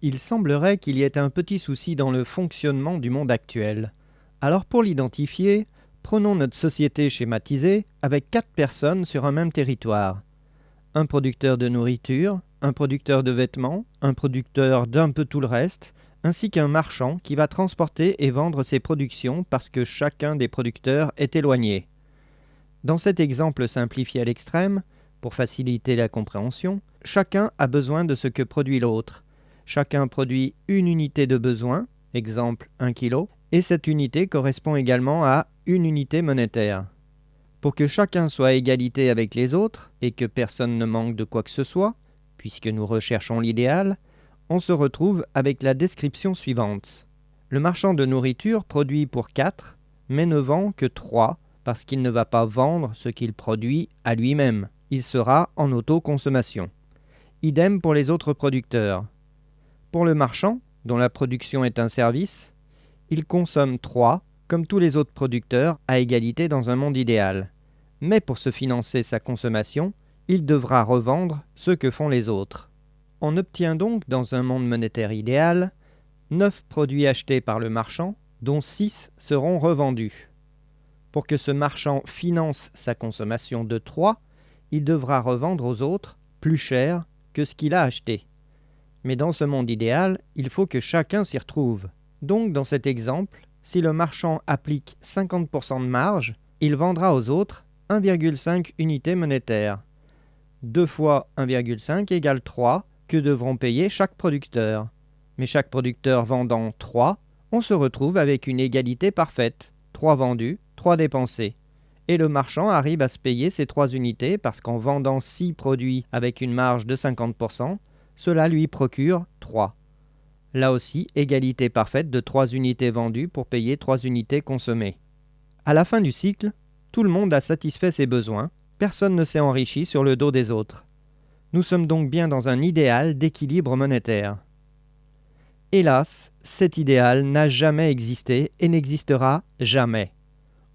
Il semblerait qu'il y ait un petit souci dans le fonctionnement du monde actuel. Alors pour l'identifier, prenons notre société schématisée avec 4 personnes sur un même territoire. Un producteur de nourriture, un producteur de vêtements, un producteur d'un peu tout le reste, ainsi qu'un marchand qui va transporter et vendre ses productions parce que chacun des producteurs est éloigné. Dans cet exemple simplifié à l'extrême, pour faciliter la compréhension, chacun a besoin de ce que produit l'autre. Chacun produit une unité de besoin, exemple 1 kg, et cette unité correspond également à une unité monétaire. Pour que chacun soit à égalité avec les autres et que personne ne manque de quoi que ce soit, puisque nous recherchons l'idéal, on se retrouve avec la description suivante. Le marchand de nourriture produit pour 4, mais ne vend que 3, parce qu'il ne va pas vendre ce qu'il produit à lui-même. Il sera en autoconsommation. Idem pour les autres producteurs. Pour le marchand, dont la production est un service, il consomme 3, comme tous les autres producteurs, à égalité dans un monde idéal. Mais pour se financer sa consommation, il devra revendre ce que font les autres. On obtient donc, dans un monde monétaire idéal, 9 produits achetés par le marchand, dont 6 seront revendus. Pour que ce marchand finance sa consommation de 3, il devra revendre aux autres plus cher que ce qu'il a acheté. Mais dans ce monde idéal, il faut que chacun s'y retrouve. Donc dans cet exemple, si le marchand applique 50% de marge, il vendra aux autres 1,5 unités monétaires. 2 fois 1,5 égale 3 que devront payer chaque producteur. Mais chaque producteur vendant 3, on se retrouve avec une égalité parfaite. 3 vendus, 3 dépensés. Et le marchand arrive à se payer ces 3 unités parce qu'en vendant 6 produits avec une marge de 50%, cela lui procure 3. Là aussi, égalité parfaite de 3 unités vendues pour payer 3 unités consommées. À la fin du cycle, tout le monde a satisfait ses besoins, personne ne s'est enrichi sur le dos des autres. Nous sommes donc bien dans un idéal d'équilibre monétaire. Hélas, cet idéal n'a jamais existé et n'existera jamais.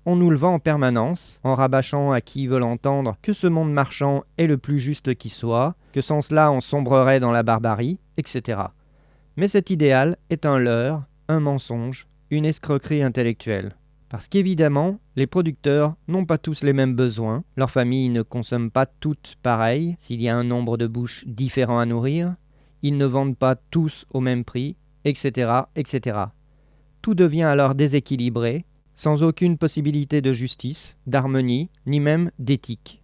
On nous le vend en permanence, en rabâchant à qui veut l'entendre que ce monde marchand est le plus juste qui soit, que sans cela on sombrerait dans la barbarie, etc. Mais cet idéal est un leurre, un mensonge, une escroquerie intellectuelle. Parce qu'évidemment, les producteurs n'ont pas tous les mêmes besoins, leurs familles ne consomment pas toutes pareilles s'il y a un nombre de bouches différent à nourrir, ils ne vendent pas tous au même prix, etc., etc. Tout devient alors déséquilibré, sans aucune possibilité de justice, d'harmonie, ni même d'éthique.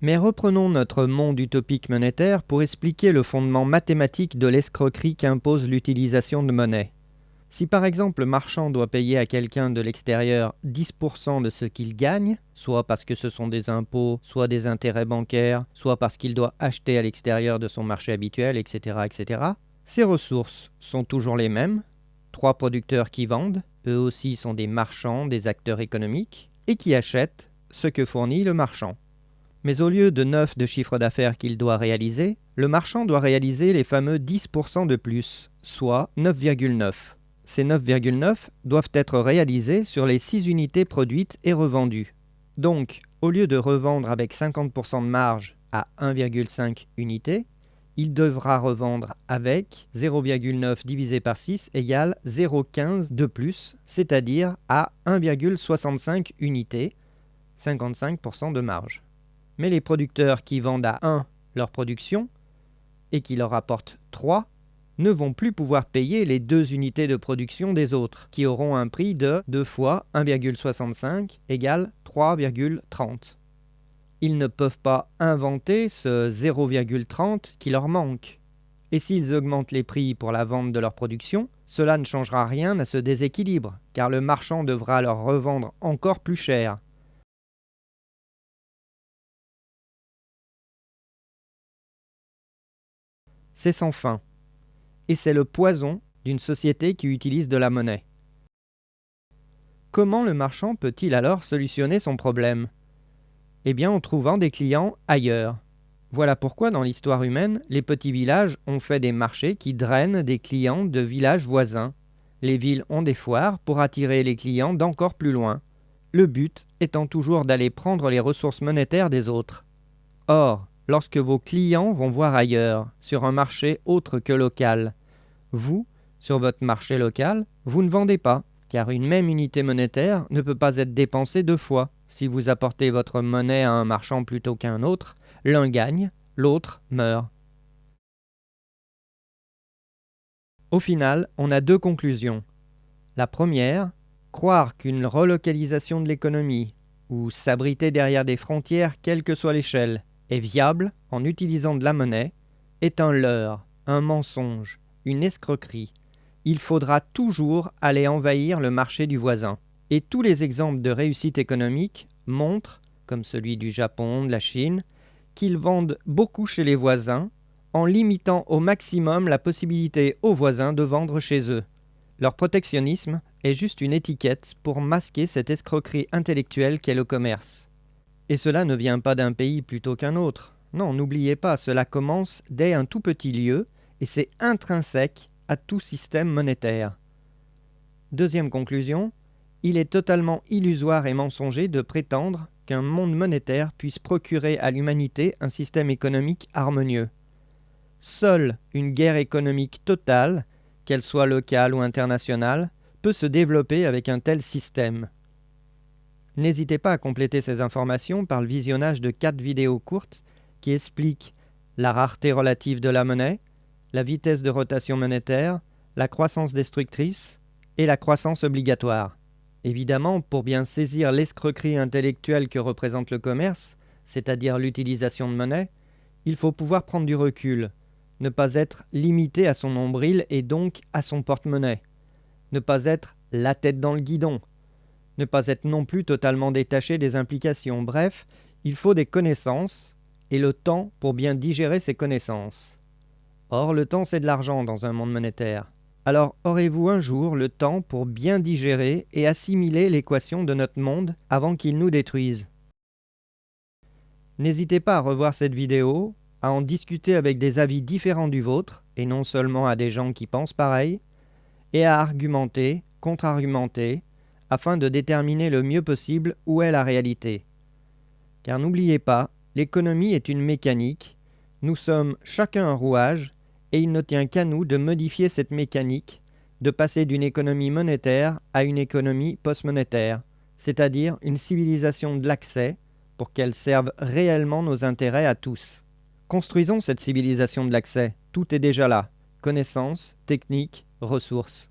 Mais reprenons notre monde utopique monétaire pour expliquer le fondement mathématique de l'escroquerie qu'impose l'utilisation de monnaie. Si par exemple le marchand doit payer à quelqu'un de l'extérieur 10% de ce qu'il gagne, soit parce que ce sont des impôts, soit des intérêts bancaires, soit parce qu'il doit acheter à l'extérieur de son marché habituel, etc., etc., ses ressources sont toujours les mêmes, 3 producteurs qui vendent, eux aussi sont des marchands, des acteurs économiques, et qui achètent ce que fournit le marchand. Mais au lieu de 9 de chiffre d'affaires qu'il doit réaliser, le marchand doit réaliser les fameux 10% de plus, soit 9,9. Ces 9,9 doivent être réalisés sur les 6 unités produites et revendues. Donc, au lieu de revendre avec 50% de marge à 1,5 unités, il devra revendre avec 0,9 divisé par 6 égale 0,15 de plus, c'est-à-dire à 1,65 unités, 55% de marge. Mais les producteurs qui vendent à 1 leur production et qui leur apportent 3 ne vont plus pouvoir payer les 2 unités de production des autres, qui auront un prix de 2 fois 1,65 égale 3,30. Ils ne peuvent pas inventer ce 0,30 qui leur manque. Et s'ils augmentent les prix pour la vente de leur production, cela ne changera rien à ce déséquilibre, car le marchand devra leur revendre encore plus cher. C'est sans fin. Et c'est le poison d'une société qui utilise de la monnaie. Comment le marchand peut-il alors solutionner son problème ? Eh bien en trouvant des clients ailleurs. Voilà pourquoi dans l'histoire humaine, les petits villages ont fait des marchés qui drainent des clients de villages voisins. Les villes ont des foires pour attirer les clients d'encore plus loin. Le but étant toujours d'aller prendre les ressources monétaires des autres. Or, lorsque vos clients vont voir ailleurs, sur un marché autre que local, Vous, sur votre marché local, vous ne vendez pas, car une même unité monétaire ne peut pas être dépensée deux fois. Si vous apportez votre monnaie à un marchand plutôt qu'à un autre, l'un gagne, l'autre meurt. Au final, on a deux conclusions. La première, croire qu'une relocalisation de l'économie, ou s'abriter derrière des frontières quelle que soit l'échelle, est viable en utilisant de la monnaie, est un leurre, un mensonge, une escroquerie. Il faudra toujours aller envahir le marché du voisin. Et tous les exemples de réussite économique montrent, comme celui du Japon, de la Chine, qu'ils vendent beaucoup chez les voisins en limitant au maximum la possibilité aux voisins de vendre chez eux. Leur protectionnisme est juste une étiquette pour masquer cette escroquerie intellectuelle qu'est le commerce. Et cela ne vient pas d'un pays plutôt qu'un autre. Non, n'oubliez pas, cela commence dès un tout petit lieu et c'est intrinsèque à tout système monétaire. Deuxième conclusion, il est totalement illusoire et mensonger de prétendre qu'un monde monétaire puisse procurer à l'humanité un système économique harmonieux. Seule une guerre économique totale, qu'elle soit locale ou internationale, peut se développer avec un tel système. N'hésitez pas à compléter ces informations par le visionnage de 4 vidéos courtes qui expliquent la rareté relative de la monnaie, la vitesse de rotation monétaire, la croissance destructrice et la croissance obligatoire. Évidemment, pour bien saisir l'escroquerie intellectuelle que représente le commerce, c'est-à-dire l'utilisation de monnaie, il faut pouvoir prendre du recul, ne pas être limité à son nombril et donc à son porte-monnaie, ne pas être la tête dans le guidon, ne pas être non plus totalement détaché des implications. Bref, il faut des connaissances et le temps pour bien digérer ces connaissances. Or, le temps, c'est de l'argent dans un monde monétaire. Alors, aurez-vous un jour le temps pour bien digérer et assimiler l'équation de notre monde avant qu'il nous détruise ? N'hésitez pas à revoir cette vidéo, à en discuter avec des avis différents du vôtre, et non seulement à des gens qui pensent pareil, et à argumenter, contre-argumenter, afin de déterminer le mieux possible où est la réalité. Car n'oubliez pas, l'économie est une mécanique, nous sommes chacun un rouage, et il ne tient qu'à nous de modifier cette mécanique, de passer d'une économie monétaire à une économie post-monétaire, c'est-à-dire une civilisation de l'accès, pour qu'elle serve réellement nos intérêts à tous. Construisons cette civilisation de l'accès, tout est déjà là, connaissances, techniques, ressources.